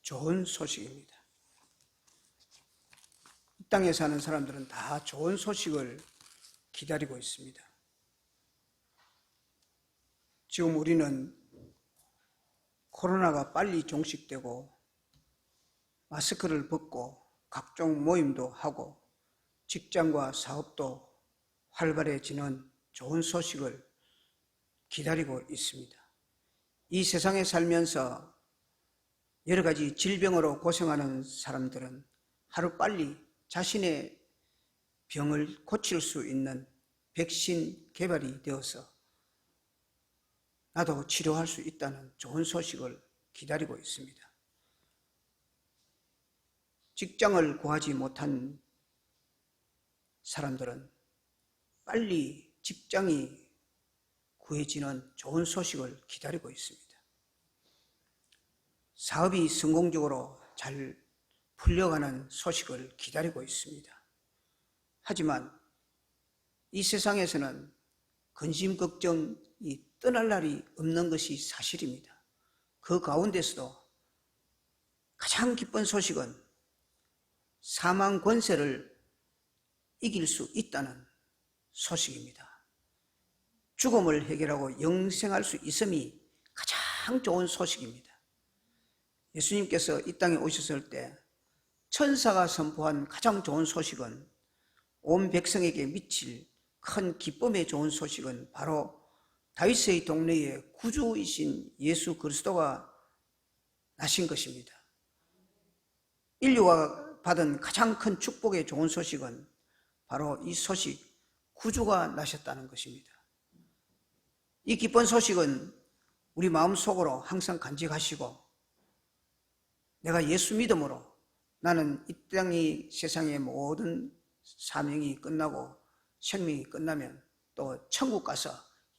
좋은 소식입니다. 이 땅에 사는 사람들은 다 좋은 소식을 기다리고 있습니다. 지금 우리는 코로나가 빨리 종식되고 마스크를 벗고 각종 모임도 하고 직장과 사업도 활발해지는 좋은 소식을 기다리고 있습니다. 이 세상에 살면서 여러 가지 질병으로 고생하는 사람들은 하루빨리 자신의 병을 고칠 수 있는 백신 개발이 되어서 나도 치료할 수 있다는 좋은 소식을 기다리고 있습니다. 직장을 구하지 못한 사람들은 빨리 직장이 구해지는 좋은 소식을 기다리고 있습니다. 사업이 성공적으로 잘 풀려가는 소식을 기다리고 있습니다. 하지만 이 세상에서는 근심 걱정이 떠날 날이 없는 것이 사실입니다. 그 가운데서도 가장 기쁜 소식은 사망 권세를 이길 수 있다는 소식입니다. 죽음을 해결하고 영생할 수 있음이 가장 좋은 소식입니다. 예수님께서 이 땅에 오셨을 때 천사가 선포한 가장 좋은 소식은 온 백성에게 미칠 큰 기쁨의 좋은 소식은 바로 다윗의 동네에 구주이신 예수 그리스도가 나신 것입니다. 인류가 받은 가장 큰 축복의 좋은 소식은 바로 이 소식, 구주가 나셨다는 것입니다. 이 기쁜 소식은 우리 마음속으로 항상 간직하시고 내가 예수 믿음으로 나는 이 땅이 세상의 모든 사명이 끝나고 생명이 끝나면 또 천국 가서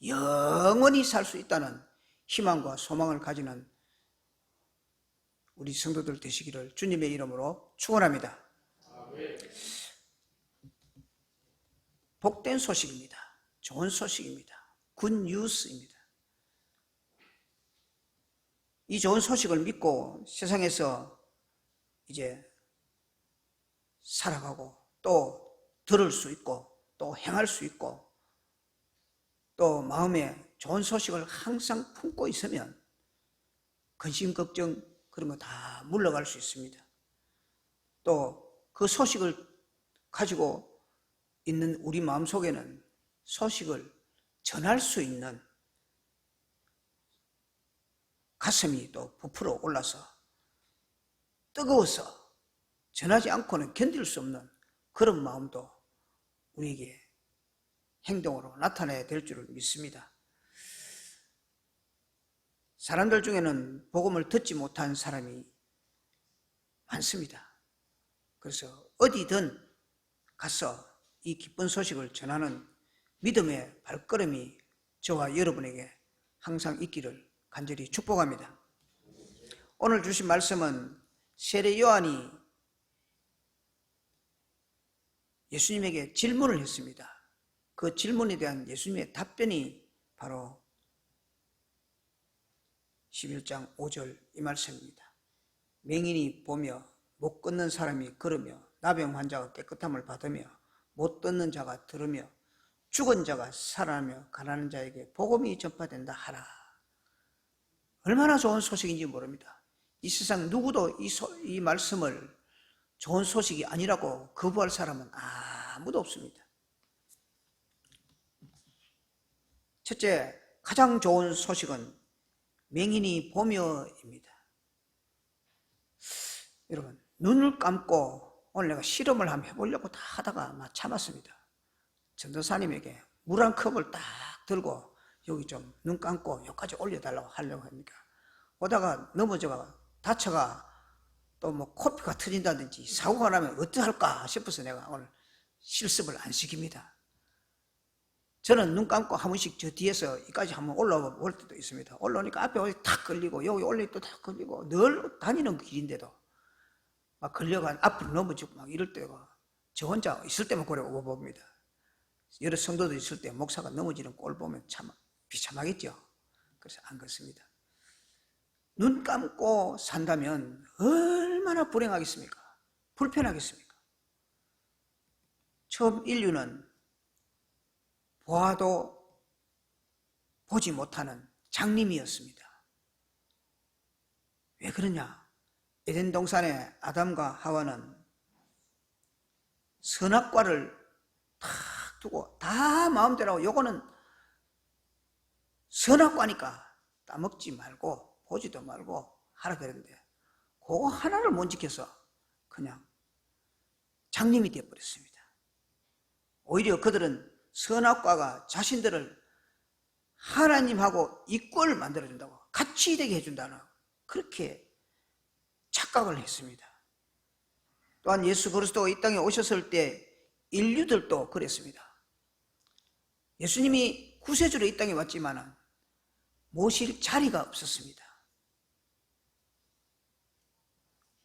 영원히 살 수 있다는 희망과 소망을 가지는 우리 성도들 되시기를 주님의 이름으로 축원합니다. 복된 소식입니다. 좋은 소식입니다. 굿 뉴스입니다. 이 좋은 소식을 믿고 세상에서 이제 살아가고 또 들을 수 있고 또 행할 수 있고 또 마음에 좋은 소식을 항상 품고 있으면 근심 걱정 그런 거 다 물러갈 수 있습니다. 또 그 소식을 가지고 있는 우리 마음속에는 소식을 전할 수 있는 가슴이 또 부풀어 올라서 뜨거워서 전하지 않고는 견딜 수 없는 그런 마음도 우리에게 행동으로 나타내야 될 줄을 믿습니다. 사람들 중에는 복음을 듣지 못한 사람이 많습니다. 그래서 어디든 가서 이 기쁜 소식을 전하는 믿음의 발걸음이 저와 여러분에게 항상 있기를 간절히 축복합니다. 오늘 주신 말씀은 세례 요한이 예수님에게 질문을 했습니다. 그 질문에 대한 예수님의 답변이 바로 11장 5절 이 말씀입니다. 맹인이 보며 못 걷는 사람이 걸으며 나병 환자가 깨끗함을 받으며 못 듣는 자가 들으며 죽은 자가 살아나며 가난한 자에게 복음이 전파된다 하라. 얼마나 좋은 소식인지 모릅니다. 이 세상 누구도 이 말씀을 좋은 소식이 아니라고 거부할 사람은 아무도 없습니다. 첫째, 가장 좋은 소식은 맹인이 보며입니다. 여러분, 눈을 감고 오늘 내가 실험을 한번 해보려고 다 하다가 막 참았습니다. 전도사님에게 물 한 컵을 딱 들고 여기 좀 눈 감고 여기까지 올려달라고 하려고 하니까 오다가 넘어져가 다쳐가 또 뭐 코피가 터진다든지 사고가 나면 어떡할까 싶어서 내가 오늘 실습을 안 시킵니다. 저는 눈 감고 한 번씩 저 뒤에서 여기까지 한번 올라올 때도 있습니다. 올라오니까 앞에 어디 탁 걸리고 여기 올릴 때 탁 걸리고 늘 다니는 길인데도 막 걸려가 앞으로 넘어지고 막 이럴 때가 저 혼자 있을 때만 그래 오버봅니다. 여러 성도들 있을 때 목사가 넘어지는 꼴 보면 참 비참하겠죠. 그래서 안 걷습니다. 눈 감고 산다면 얼마나 불행하겠습니까? 불편하겠습니까? 처음 인류는 보아도 보지 못하는 장님이었습니다. 왜 그러냐? 에덴 동산에 아담과 하와는 선악과를 탁 두고 다 마음대로 하고, 요거는 선악과니까 따먹지 말고 보지도 말고 하라 그랬는데, 그거 하나를 못 지켜서 그냥 장님이 되어버렸습니다. 오히려 그들은 선악과가 자신들을 하나님하고 이꼴 만들어준다고, 같이 되게 해준다는, 그렇게 착각을 했습니다. 또한 예수 그리스도가 이 땅에 오셨을 때 인류들도 그랬습니다. 예수님이 구세주로 이 땅에 왔지만 모실 자리가 없었습니다.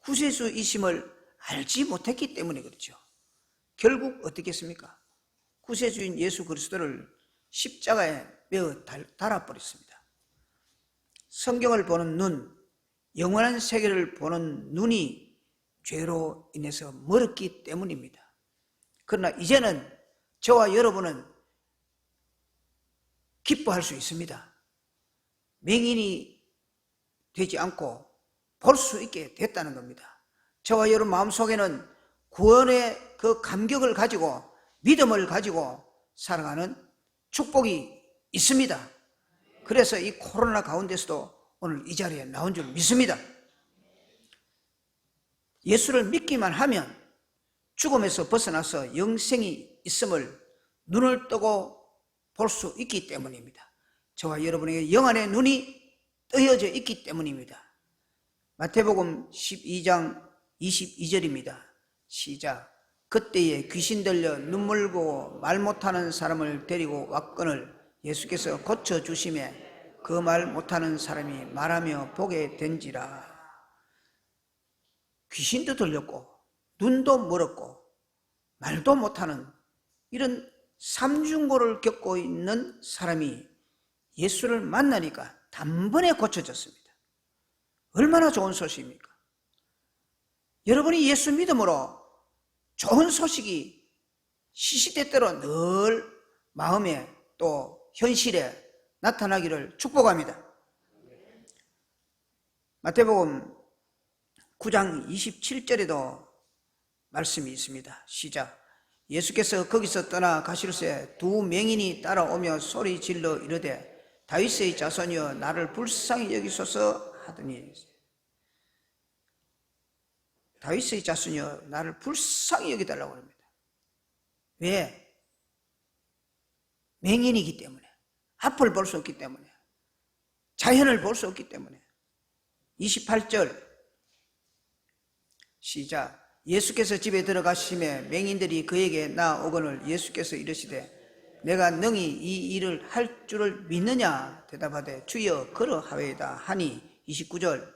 구세주이심을 알지 못했기 때문에 그렇죠. 결국 어떻게 했습니까? 구세주인 예수 그리스도를 십자가에 매어 달아버렸습니다. 성경을 보는 눈, 영원한 세계를 보는 눈이 죄로 인해서 멀었기 때문입니다. 그러나 이제는 저와 여러분은 기뻐할 수 있습니다. 맹인이 되지 않고 볼 수 있게 됐다는 겁니다. 저와 여러분 마음속에는 구원의 그 감격을 가지고 믿음을 가지고 살아가는 축복이 있습니다. 그래서 이 코로나 가운데서도 오늘 이 자리에 나온 줄 믿습니다. 예수를 믿기만 하면 죽음에서 벗어나서 영생이 있음을 눈을 뜨고 볼 수 있기 때문입니다. 저와 여러분에게 영안의 눈이 뜨여져 있기 때문입니다. 마태복음 12장 22절입니다. 시작. 그때에 귀신 들려 눈물 보고 말 못하는 사람을 데리고 왔거늘 예수께서 고쳐주심에 그 말 못하는 사람이 말하며 보게 된지라. 귀신도 들렸고 눈도 멀었고 말도 못하는 이런 삼중고를 겪고 있는 사람이 예수를 만나니까 단번에 고쳐졌습니다. 얼마나 좋은 소식입니까? 여러분이 예수 믿음으로 좋은 소식이 시시때때로 늘 마음에 또 현실에 나타나기를 축복합니다. 마태복음 9장 27절에도 말씀이 있습니다. 시작. 예수께서 거기서 떠나 가실새 두 맹인이 따라오며 소리 질러 이르되 다윗의 자손이여 나를 불쌍히 여기소서 하더니, 다윗의 자손이여 나를 불쌍히 여기달라고 합니다. 왜? 맹인이기 때문에, 앞을 볼 수 없기 때문에, 자연을 볼 수 없기 때문에. 28절 시작. 예수께서 집에 들어가심에 맹인들이 그에게 나오거늘 예수께서 이르시되 내가 능히 이 일을 할 줄을 믿느냐 대답하되 주여 그러하외이다 하니. 29절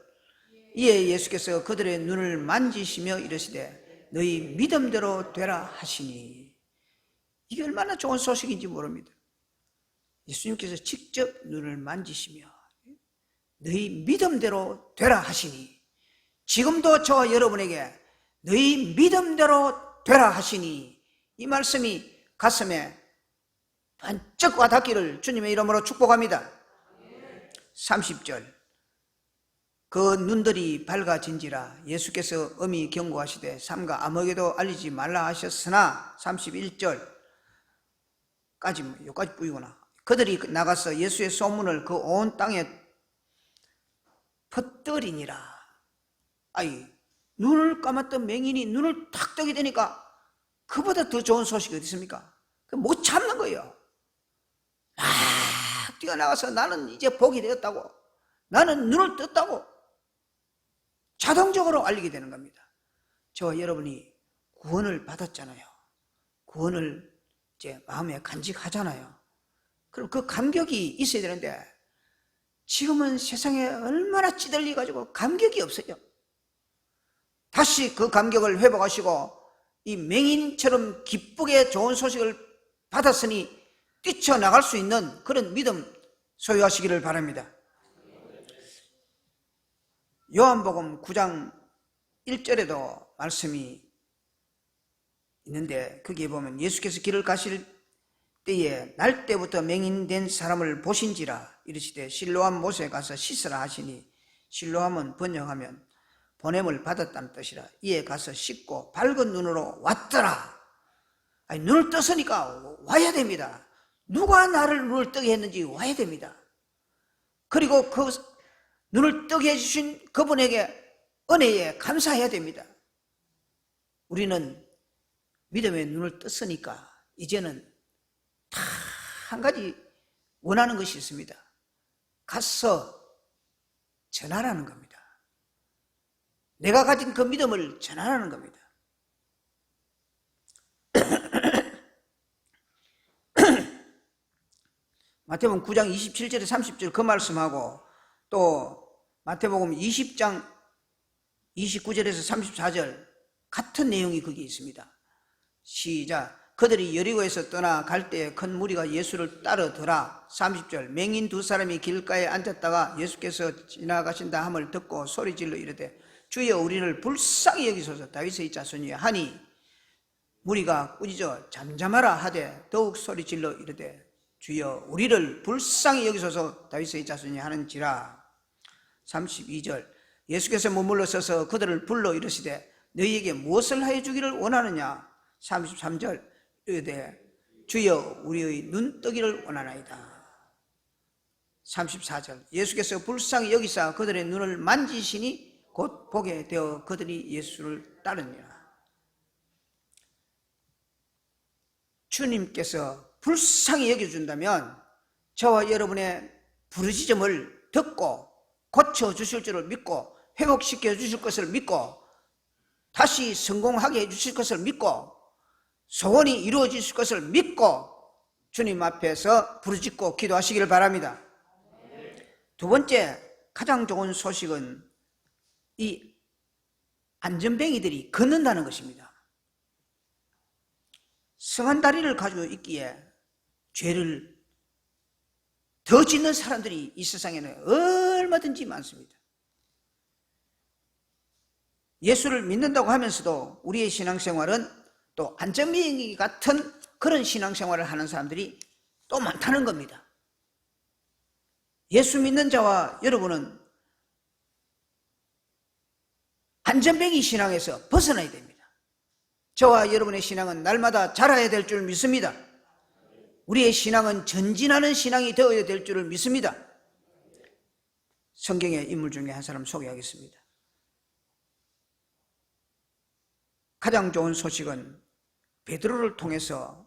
이에 예수께서 그들의 눈을 만지시며 이르시되 너희 믿음대로 되라 하시니. 이게 얼마나 좋은 소식인지 모릅니다. 예수님께서 직접 눈을 만지시며 너희 믿음대로 되라 하시니. 지금도 저와 여러분에게 너희 믿음대로 되라 하시니, 이 말씀이 가슴에 반짝 와닿기를 주님의 이름으로 축복합니다. 30절 그 눈들이 밝아진지라 예수께서 엄히 경고하시되 삼가 아무에게도 알리지 말라 하셨으나 31절까지, 여기까지 뿌이구나. 그들이 나가서 예수의 소문을 그 온 땅에 퍼뜨리니라. 아이, 눈을 감았던 맹인이 눈을 탁 뜨게 되니까 그보다 더 좋은 소식이 어디 있습니까? 못 참는 거예요. 막 뛰어나가서 나는 이제 복이 되었다고, 나는 눈을 떴다고 자동적으로 알리게 되는 겁니다. 저와 여러분이 구원을 받았잖아요. 구원을 이제 마음에 간직하잖아요. 그럼 그 감격이 있어야 되는데 지금은 세상에 얼마나 찌들리 가지고 감격이 없어요. 다시 그 감격을 회복하시고 이 맹인처럼 기쁘게 좋은 소식을 받았으니 뛰쳐나갈 수 있는 그런 믿음 소유하시기를 바랍니다. 요한복음 9장 1절에도 말씀이 있는데 거기에 보면 예수께서 길을 가실 때에 날 때부터 맹인된 사람을 보신지라 이르시되 실로암 못에 가서 씻으라 하시니 실로암은 번역하면 보냄을 받았다는 뜻이라. 이에 가서 씻고 밝은 눈으로 왔더라. 아니, 눈을 떴으니까 와야 됩니다. 누가 나를 눈을 뜨게 했는지 와야 됩니다. 그리고 그 눈을 뜨게 해주신 그분에게 은혜에 감사해야 됩니다. 우리는 믿음의 눈을 떴으니까 이제는 다 한 가지 원하는 것이 있습니다. 가서 전하라는 겁니다. 내가 가진 그 믿음을 전하라는 겁니다. 마태복음 9장 27절에 30절 그 말씀하고 또 마태복음 20장 29절에서 34절 같은 내용이 거기 있습니다. 시작. 그들이 여리고에서 떠나 갈 때에 큰 무리가 예수를 따르더라. 30절. 맹인 두 사람이 길가에 앉았다가 예수께서 지나가신다 함을 듣고 소리질러 이르되 주여 우리를 불쌍히 여기소서 다윗의 자손이여 하니 무리가 꾸짖어 잠잠하라 하되 더욱 소리질러 이르되 주여 우리를 불쌍히 여기소서 다윗의 자손이 하는지라. 32절. 예수께서 머물러 서서 그들을 불러 이르시되 너희에게 무엇을 하여 주기를 원하느냐. 33절. 이르되 주여 우리의 눈 뜨기를 원하나이다. 34절. 예수께서 불쌍히 여기사 그들의 눈을 만지시니 곧 보게 되어 그들이 예수를 따르니라. 주님께서 불쌍히 여겨준다면 저와 여러분의 부르짖음을 듣고 고쳐주실 줄을 믿고 회복시켜 주실 것을 믿고 다시 성공하게 해주실 것을 믿고 소원이 이루어질 것을 믿고 주님 앞에서 부르짖고 기도하시기를 바랍니다. 두 번째 가장 좋은 소식은 이 안전뱅이들이 걷는다는 것입니다. 성한 다리를 가지고 있기에 죄를 더 짓는 사람들이 이 세상에는 얼마든지 많습니다. 예수를 믿는다고 하면서도 우리의 신앙생활은 또 안전뱅이 같은 그런 신앙생활을 하는 사람들이 또 많다는 겁니다. 예수 믿는 자와 여러분은 안전뱅이 신앙에서 벗어나야 됩니다. 저와 여러분의 신앙은 날마다 자라야 될 줄 믿습니다. 우리의 신앙은 전진하는 신앙이 되어야 될 줄을 믿습니다. 성경의 인물 중에 한 사람 소개하겠습니다. 가장 좋은 소식은 베드로를 통해서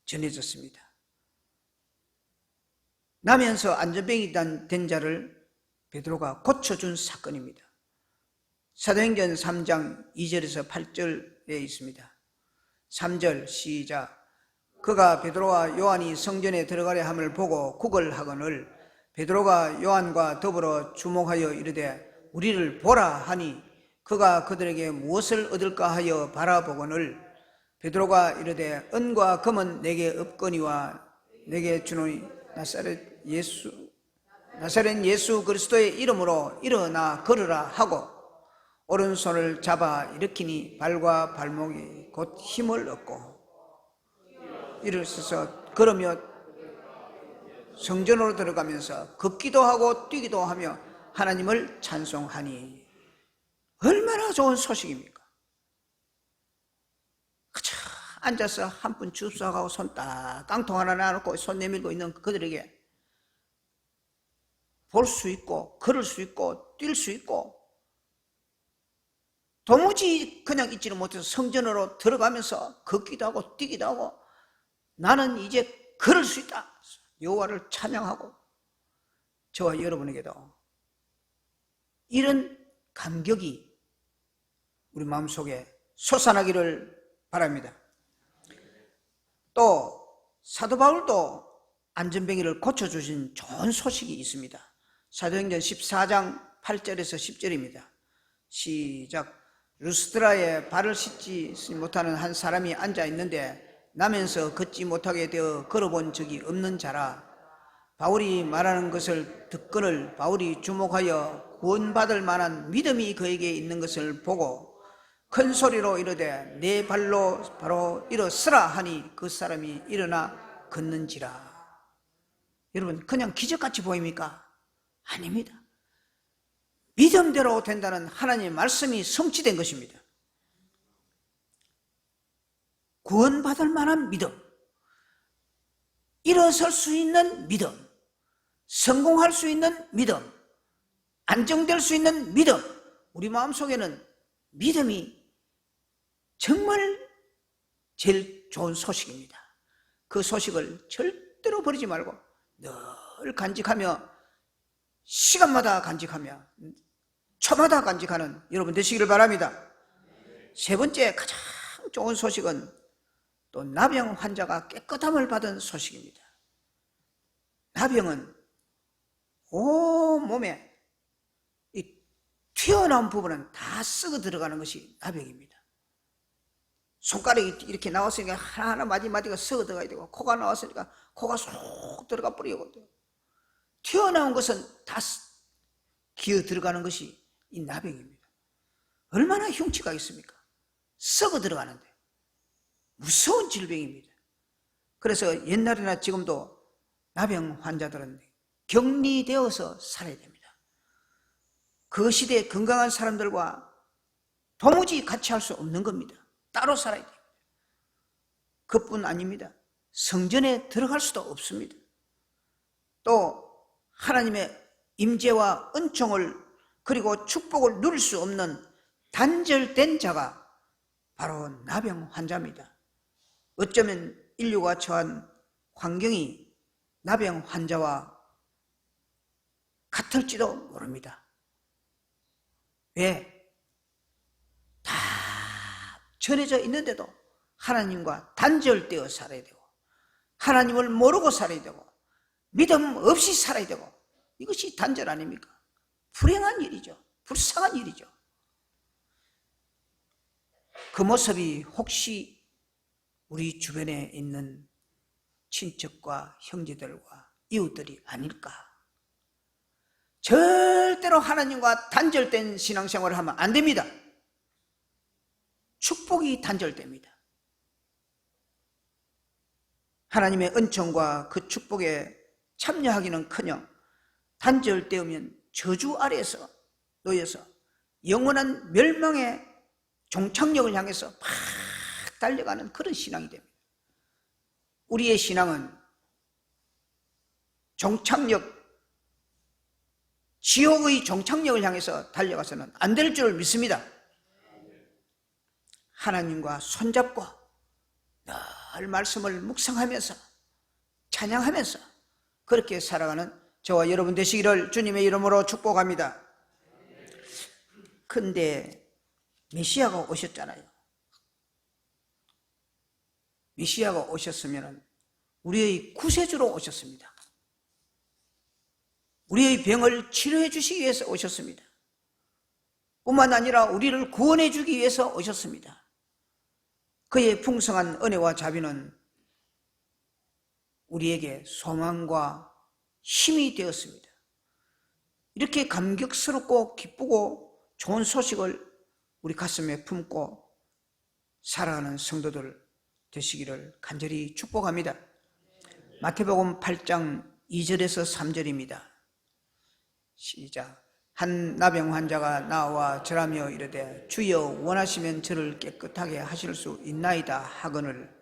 전해졌습니다. 나면서 안전뱅이 된 자를 베드로가 고쳐준 사건입니다. 사도행전 3장 2절에서 8절에 있습니다. 3절 시작. 그가 베드로와 요한이 성전에 들어가려 함을 보고 구걸하거늘 베드로가 요한과 더불어 주목하여 이르되 우리를 보라 하니 그가 그들에게 무엇을 얻을까 하여 바라보거늘 베드로가 이르되 은과 금은 내게 없거니와 내게 주노니 나사렛 예수 그리스도의 이름으로 일어나 걸으라 하고 오른손을 잡아 일으키니 발과 발목이 곧 힘을 얻고 일어서서 걸으며 성전으로 들어가면서 걷기도 하고 뛰기도 하며 하나님을 찬송하니 얼마나 좋은 소식입니까? 그저 앉아서 한 푼 줍싸가고 손 딱 깡통 하나 놔놓고 손 내밀고 있는 그들에게 볼 수 있고 걸을 수 있고 뛸 수 있고 도무지 그냥 있지는 못해서 성전으로 들어가면서 걷기도 하고 뛰기도 하고 나는 이제 걸을 수 있다. 여호와를 찬양하고 저와 여러분에게도 이런 감격이 우리 마음속에 솟아나기를 바랍니다. 또 사도 바울도 안전뱅이를 고쳐주신 좋은 소식이 있습니다. 사도행전 14장 8절에서 10절입니다. 시작. 루스드라에 발을 씻지 못하는 한 사람이 앉아 있는데 나면서 걷지 못하게 되어 걸어본 적이 없는 자라. 바울이 말하는 것을 듣거늘 바울이 주목하여 구원받을 만한 믿음이 그에게 있는 것을 보고 큰 소리로 이르되 내 발로 바로 일어서라 하니 그 사람이 일어나 걷는지라. 여러분, 그냥 기적같이 보입니까? 아닙니다. 믿음대로 된다는 하나님의 말씀이 성취된 것입니다. 구원받을 만한 믿음, 일어설 수 있는 믿음, 성공할 수 있는 믿음, 안정될 수 있는 믿음, 우리 마음속에는 믿음이 정말 제일 좋은 소식입니다. 그 소식을 절대로 버리지 말고 늘 간직하며 시간마다 간직하며 초마다 간직하는 여러분 되시기를 바랍니다. 세 번째 가장 좋은 소식은 또 나병 환자가 깨끗함을 받은 소식입니다. 나병은 온몸에 이 튀어나온 부분은 다 썩어 들어가는 것이 나병입니다. 손가락이 이렇게 나왔으니까 하나하나 마디마디가 썩어 들어가야 되고, 코가 나왔으니까 코가 쏙 들어가 버리고, 튀어나온 것은 다 기어 들어가는 것이 이 나병입니다. 얼마나 흉치가 있습니까? 썩어 들어가는데 무서운 질병입니다. 그래서 옛날이나 지금도 나병 환자들은 격리되어서 살아야 됩니다. 그 시대에 건강한 사람들과 도무지 같이 할 수 없는 겁니다. 따로 살아야 됩니다. 그뿐 아닙니다. 성전에 들어갈 수도 없습니다. 또 하나님의 임재와 은총을 그리고 축복을 누릴 수 없는 단절된 자가 바로 나병 환자입니다. 어쩌면 인류가 처한 환경이 나병 환자와 같을지도 모릅니다. 왜? 다 전해져 있는데도 하나님과 단절되어 살아야 되고, 하나님을 모르고 살아야 되고, 믿음 없이 살아야 되고, 이것이 단절 아닙니까? 불행한 일이죠. 불쌍한 일이죠. 그 모습이 혹시 우리 주변에 있는 친척과 형제들과 이웃들이 아닐까? 절대로 하나님과 단절된 신앙생활을 하면 안 됩니다. 축복이 단절됩니다. 하나님의 은총과 그 축복에 참여하기는커녕 단절되면 저주 아래에서 놓여서 영원한 멸망의 종착역을 향해서 막 달려가는 그런 신앙이 됩니다. 우리의 신앙은 종착역, 지옥의 종착역을 향해서 달려가서는 안 될 줄 믿습니다. 하나님과 손잡고 늘 말씀을 묵상하면서 찬양하면서 그렇게 살아가는 저와 여러분 되시기를 주님의 이름으로 축복합니다. 근데 메시아가 오셨잖아요. 메시아가 오셨으면 우리의 구세주로 오셨습니다. 우리의 병을 치료해 주시기 위해서 오셨습니다. 뿐만 아니라 우리를 구원해 주기 위해서 오셨습니다. 그의 풍성한 은혜와 자비는 우리에게 소망과 힘이 되었습니다. 이렇게 감격스럽고 기쁘고 좋은 소식을 우리 가슴에 품고 살아가는 성도들 되시기를 간절히 축복합니다. 마태복음 8장 2절에서 3절입니다. 시작. 한 나병 환자가 나와 절하며 이르되 주여 원하시면 저를 깨끗하게 하실 수 있나이다 하거늘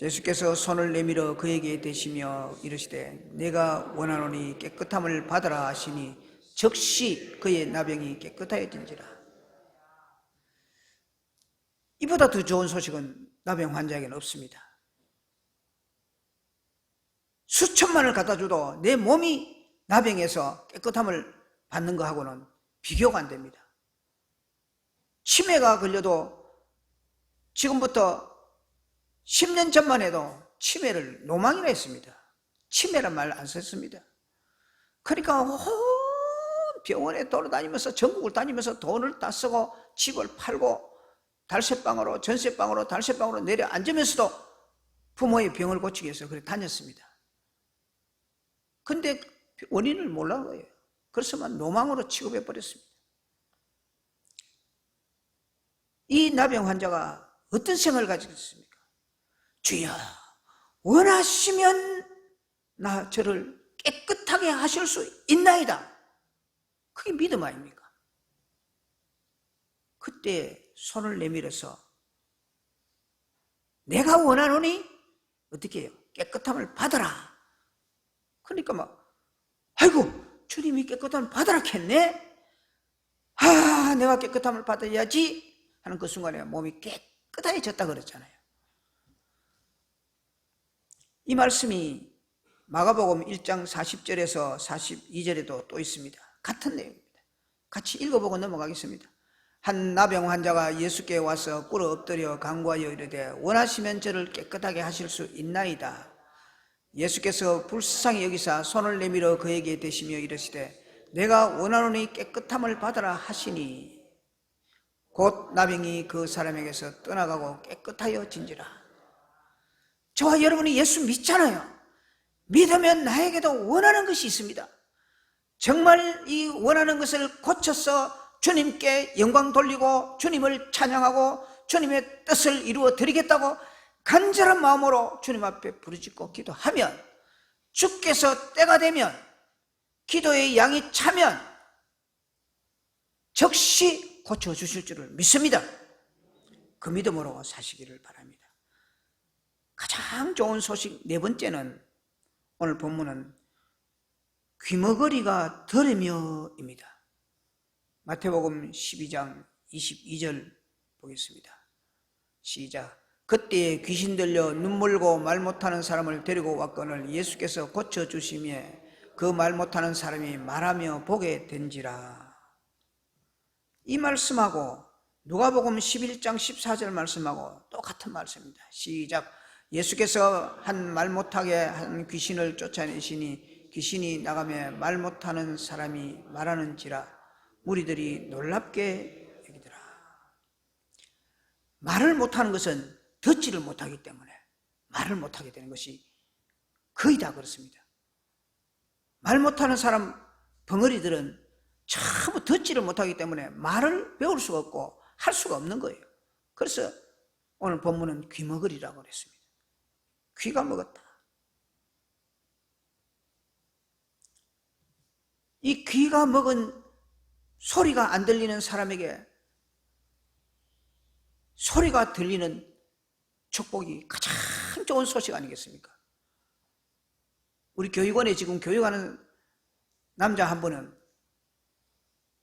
예수께서 손을 내밀어 그에게 대시며 이르시되 내가 원하노니 깨끗함을 받으라 하시니 즉시 그의 나병이 깨끗하여진지라. 이보다 더 좋은 소식은 나병 환자에게는 없습니다. 수천만을 갖다 줘도 내 몸이 나병에서 깨끗함을 받는 거하고는 비교가 안 됩니다. 치매가 걸려도 지금부터 10년 전만 해도 치매를 노망이라 했습니다. 치매란 말 안 썼습니다. 그러니까 병원에 돌아다니면서 전국을 다니면서 돈을 다 쓰고 집을 팔고 달새방으로 전세방으로 달새방으로 내려 앉으면서도 부모의 병을 고치기 위해서 그래 다녔습니다. 근데 원인을 몰라요. 그래서 막 노망으로 취급해 버렸습니다. 이 나병 환자가 어떤 생각을 가지고 있습니까? 주여, 원하시면 저를 깨끗하게 하실 수 있나이다. 그게 믿음 아닙니까? 그때 손을 내밀어서 내가 원하노니 어떻게 해요? 깨끗함을 받아라. 그러니까 막 아이고 주님이 깨끗함을 받아라 했네. 내가 깨끗함을 받아야지 하는 그 순간에 몸이 깨끗해졌다 그랬잖아요. 이 말씀이 마가복음 1장 40절에서 42절에도 또 있습니다. 같은 내용입니다. 같이 읽어보고 넘어가겠습니다. 한 나병 환자가 예수께 와서 꿇어 엎드려 간구하여 이르되 원하시면 저를 깨끗하게 하실 수 있나이다. 예수께서 불쌍히 여기사 손을 내밀어 그에게 대시며 이르시되 내가 원하노니 깨끗함을 받아라 하시니 곧 나병이 그 사람에게서 떠나가고 깨끗하여 진지라. 저와 여러분이 예수 믿잖아요. 믿으면 나에게도 원하는 것이 있습니다. 정말 이 원하는 것을 고쳐서 주님께 영광 돌리고 주님을 찬양하고 주님의 뜻을 이루어 드리겠다고 간절한 마음으로 주님 앞에 부르짖고 기도하면 주께서 때가 되면 기도의 양이 차면 즉시 고쳐주실 줄을 믿습니다. 그 믿음으로 사시기를 바랍니다. 가장 좋은 소식 네 번째는 오늘 본문은 귀머거리가 들으며입니다. 마태복음 12장 22절 보겠습니다. 시작. 그때 귀신 들려 눈물고 말 못하는 사람을 데리고 왔거늘 예수께서 고쳐주시며 그 말 못하는 사람이 말하며 보게 된지라. 이 말씀하고 누가복음 11장 14절 말씀하고 똑같은 말씀입니다. 시작. 예수께서 한 말 못하게 한 귀신을 쫓아내시니 귀신이 나가며 말 못하는 사람이 말하는지라. 무리들이 놀랍게 여기더라. 말을 못하는 것은 듣지를 못하기 때문에 말을 못하게 되는 것이 거의 다 그렇습니다. 말 못하는 사람 벙어리들은 전부 듣지를 못하기 때문에 말을 배울 수가 없고 할 수가 없는 거예요. 그래서 오늘 본문은 귀머거리라고 그랬습니다. 귀가 먹었다. 이 귀가 먹은 소리가 안 들리는 사람에게 소리가 들리는 축복이 가장 좋은 소식 아니겠습니까? 우리 교육원에 지금 교육하는 남자 한 분은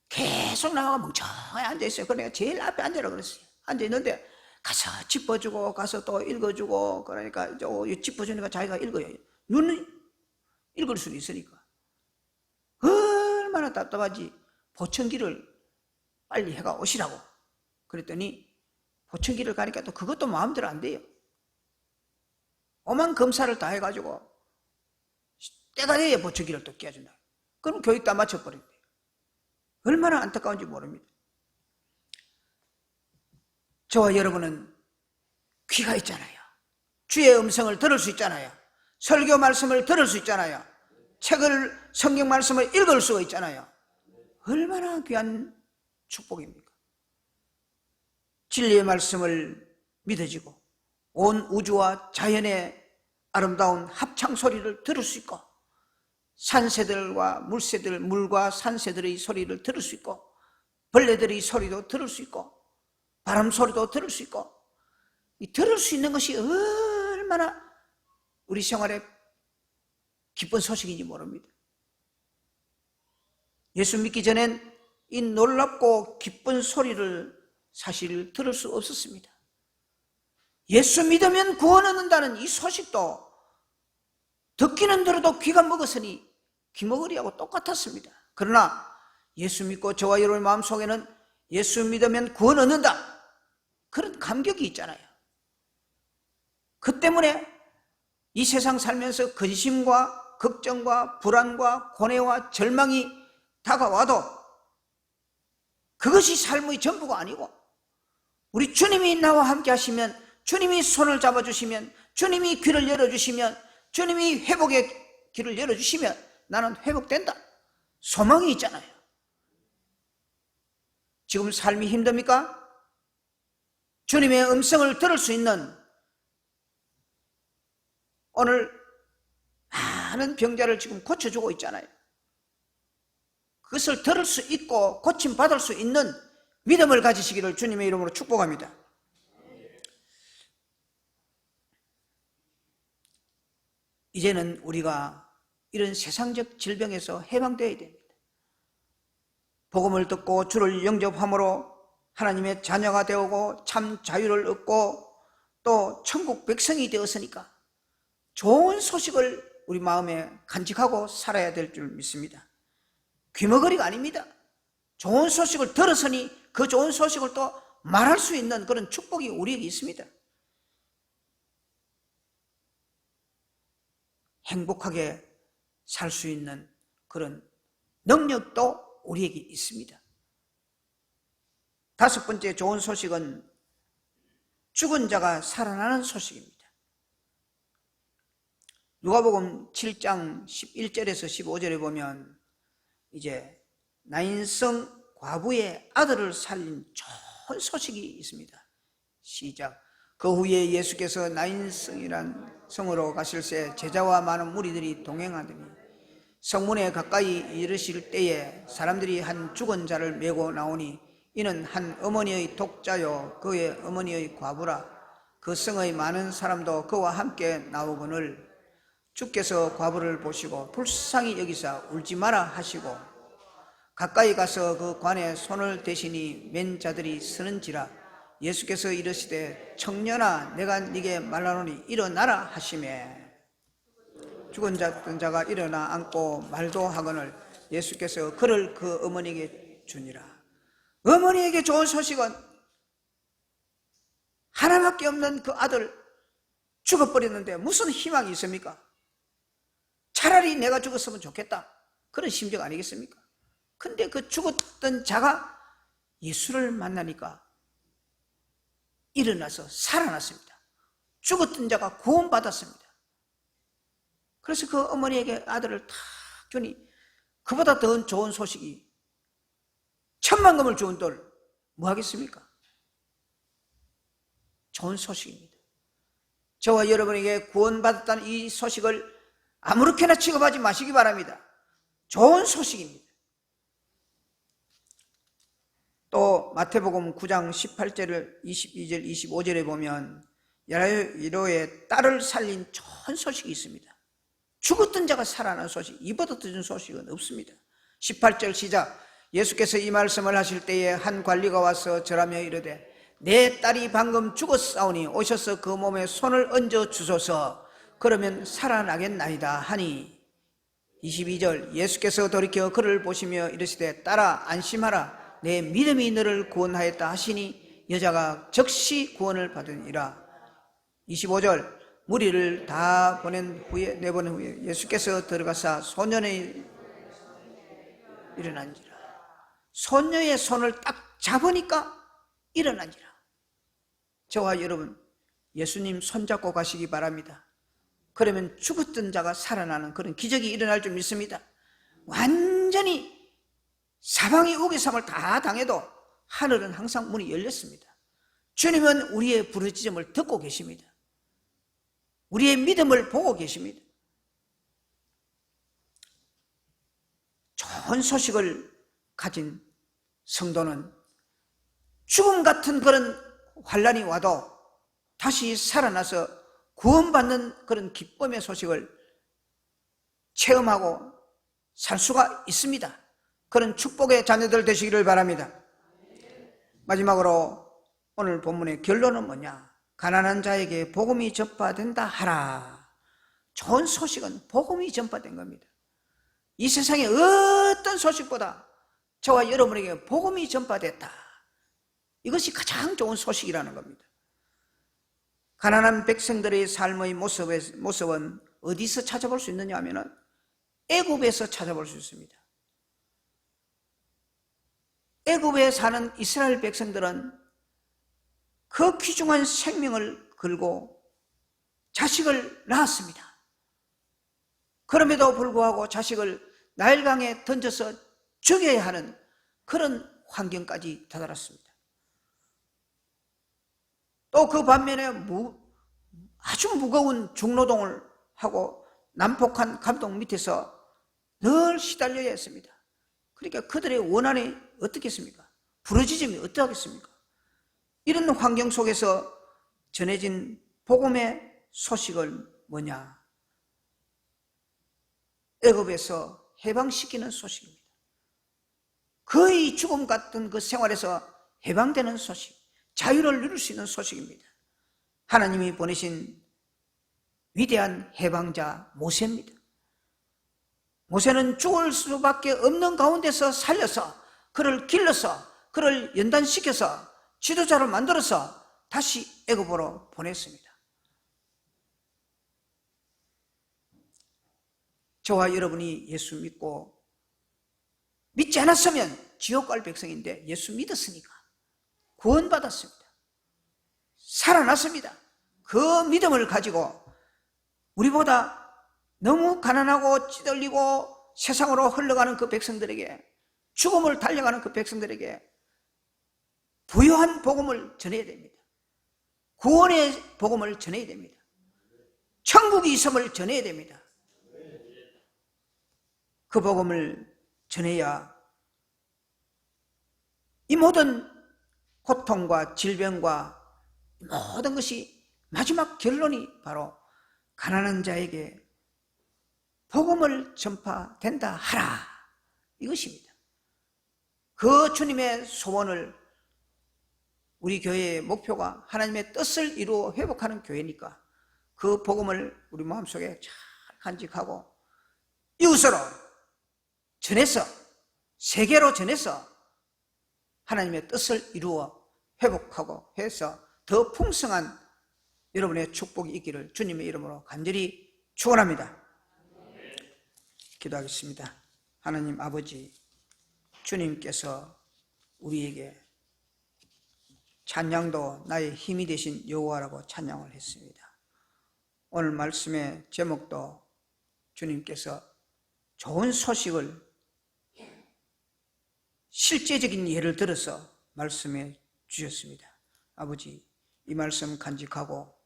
계속 나와 멍청하게 앉아있어요. 그러니까 제일 앞에 앉으라고 그랬어요. 앉아있는데 가서 짚어주고 가서 또 읽어주고 그러니까 짚어주니까 자기가 읽어요. 눈은 읽을 수는 있으니까. 얼마나 답답하지. 보청기를 빨리 해가 오시라고 그랬더니 보청기를 가니까 또 그것도 마음대로 안 돼요. 오만 검사를 다 해가지고 때가 돼야 보청기를 또 끼워준다. 그럼 교육 다 마쳐버린대요. 얼마나 안타까운지 모릅니다. 저와 여러분은 귀가 있잖아요. 주의 음성을 들을 수 있잖아요. 설교 말씀을 들을 수 있잖아요. 성경 말씀을 읽을 수가 있잖아요. 얼마나 귀한 축복입니까? 진리의 말씀을 믿어지고 온 우주와 자연의 아름다운 합창 소리를 들을 수 있고 산새들과 물새들, 물과 산새들의 소리를 들을 수 있고 벌레들의 소리도 들을 수 있고 바람 소리도 들을 수 있고 이 들을 수 있는 것이 얼마나 우리 생활에 기쁜 소식인지 모릅니다. 예수 믿기 전엔 이 놀랍고 기쁜 소리를 사실 들을 수 없었습니다. 예수 믿으면 구원 얻는다는 이 소식도 듣기는 들어도 귀가 먹었으니 귀머거리하고 똑같았습니다. 그러나 예수 믿고 저와 여러분의 마음속에는 예수 믿으면 구원 얻는다 그런 감격이 있잖아요. 그 때문에 이 세상 살면서 근심과 걱정과 불안과 고뇌와 절망이 다가와도 그것이 삶의 전부가 아니고 우리 주님이 나와 함께 하시면 주님이 손을 잡아주시면 주님이 귀를 열어주시면 주님이 회복의 길을 열어주시면 나는 회복된다. 소망이 있잖아요. 지금 삶이 힘듭니까? 주님의 음성을 들을 수 있는 오늘 많은 병자를 지금 고쳐주고 있잖아요. 그것을 들을 수 있고 고침받을 수 있는 믿음을 가지시기를 주님의 이름으로 축복합니다. 이제는 우리가 이런 세상적 질병에서 해방되어야 됩니다. 복음을 듣고 주를 영접함으로 하나님의 자녀가 되고 참 자유를 얻고 또 천국 백성이 되었으니까 좋은 소식을 우리 마음에 간직하고 살아야 될 줄 믿습니다. 귀머거리가 아닙니다. 좋은 소식을 들었으니 그 좋은 소식을 또 말할 수 있는 그런 축복이 우리에게 있습니다. 행복하게 살 수 있는 그런 능력도 우리에게 있습니다. 다섯 번째 좋은 소식은 죽은 자가 살아나는 소식입니다. 누가복음 7장 11절에서 15절에 보면 이제 나인성 과부의 아들을 살린 좋은 소식이 있습니다. 시작. 그 후에 예수께서 나인성이란 성으로 가실새 제자와 많은 무리들이 동행하더니 성문에 가까이 이르실 때에 사람들이 한 죽은 자를 메고 나오니 이는 한 어머니의 독자요 그의 어머니의 과부라. 그 성의 많은 사람도 그와 함께 나오거늘 주께서 과부를 보시고 불쌍히 여기사 울지 마라 하시고 가까이 가서 그 관에 손을 대시니 맨 자들이 서는지라. 예수께서 이르시되 청년아 내가 네게 말하노니 일어나라 하시매 죽은 자가 일어나 앉고 말도 하거늘 예수께서 그를 그 어머니에게 주니라. 어머니에게 좋은 소식은 하나밖에 없는 그 아들 죽어버렸는데 무슨 희망이 있습니까? 차라리 내가 죽었으면 좋겠다 그런 심정 아니겠습니까? 근데 그 죽었던 자가 예수를 만나니까 일어나서 살아났습니다. 죽었던 자가 구원받았습니다. 그래서 그 어머니에게 아들을 탁 주니 그보다 더 좋은 소식이 천만금을 주은 돌 뭐 하겠습니까? 좋은 소식입니다. 저와 여러분에게 구원받았다는 이 소식을 아무렇게나 취급하지 마시기 바랍니다. 좋은 소식입니다. 또 마태복음 9장 18절 22절 25절에 보면 야이로의 딸을 살린 좋은 소식이 있습니다. 죽었던 자가 살아난 소식, 이보다 더 좋은 소식은 없습니다. 18절 시작. 예수께서 이 말씀을 하실 때에 한 관리가 와서 절하며 이르되 내 딸이 방금 죽었사오니 오셔서 그 몸에 손을 얹어 주소서. 그러면 살아나겠나이다 하니 22절 예수께서 돌이켜 그를 보시며 이르시되 딸아 안심하라 내 믿음이 너를 구원하였다 하시니 여자가 즉시 구원을 받으니라. 25절 무리를 다 내보낸 후에 예수께서 들어가사 소년의 일어난지라. 소녀의 손을 딱 잡으니까 일어난지라. 저와 여러분 예수님 손잡고 가시기 바랍니다. 그러면 죽었던 자가 살아나는 그런 기적이 일어날 줄 믿습니다. 완전히 사방이 우기삼을 다 당해도 하늘은 항상 문이 열렸습니다. 주님은 우리의 부르짖음을 듣고 계십니다. 우리의 믿음을 보고 계십니다. 좋은 소식을 가진 성도는 죽음 같은 그런 환난이 와도 다시 살아나서 구원받는 그런 기쁨의 소식을 체험하고 살 수가 있습니다. 그런 축복의 자녀들 되시기를 바랍니다. 마지막으로 오늘 본문의 결론은 뭐냐? 가난한 자에게 복음이 전파된다 하라. 좋은 소식은 복음이 전파된 겁니다. 이 세상의 어떤 소식보다 저와 여러분에게 복음이 전파됐다. 이것이 가장 좋은 소식이라는 겁니다. 가난한 백성들의 삶의 모습은 어디서 찾아볼 수 있느냐 하면 애굽에서 찾아볼 수 있습니다. 애굽에 사는 이스라엘 백성들은 그 귀중한 생명을 걸고 자식을 낳았습니다. 그럼에도 불구하고 자식을 나일강에 던져서 죽여야 하는 그런 환경까지 다다랐습니다. 또 그 반면에 아주 무거운 중노동을 하고 난폭한 감독 밑에서 늘 시달려야 했습니다. 그러니까 그들의 원한이 어떻겠습니까? 부러지심이 어떠하겠습니까? 이런 환경 속에서 전해진 복음의 소식은 뭐냐? 애굽에서 해방시키는 소식입니다. 거의 죽음 같은 그 생활에서 해방되는 소식, 자유를 누릴 수 있는 소식입니다. 하나님이 보내신 위대한 해방자 모세입니다. 모세는 죽을 수밖에 없는 가운데서 살려서 그를 길러서 그를 연단시켜서 지도자를 만들어서 다시 애굽으로 보냈습니다. 저와 여러분이 예수 믿고 믿지 않았으면 지옥 갈 백성인데 예수 믿었으니까 구원받았습니다. 살아났습니다. 그 믿음을 가지고 우리보다 너무 가난하고 찌들리고 세상으로 흘러가는 그 백성들에게, 죽음을 달려가는 그 백성들에게 부요한 복음을 전해야 됩니다. 구원의 복음을 전해야 됩니다. 천국이 있음을 전해야 됩니다. 그 복음을 전해야 이 모든 고통과 질병과 모든 것이 마지막 결론이 바로 가난한 자에게 복음을 전파된다 하라, 이것입니다. 그 주님의 소원을, 우리 교회의 목표가 하나님의 뜻을 이루어 회복하는 교회니까 그 복음을 우리 마음속에 잘 간직하고 이웃으로 전해서, 세계로 전해서 하나님의 뜻을 이루어 회복하고 해서 더 풍성한 여러분의 축복이 있기를 주님의 이름으로 간절히 축원합니다. 기도하겠습니다. 하나님 아버지, 주님께서 우리에게 찬양도 나의 힘이 되신 여호와라고 찬양을 했습니다. 오늘 말씀의 제목도 주님께서 좋은 소식을 실제적인 예를 들어서 말씀해 주셨습니다. 아버지, 이 말씀 간직하고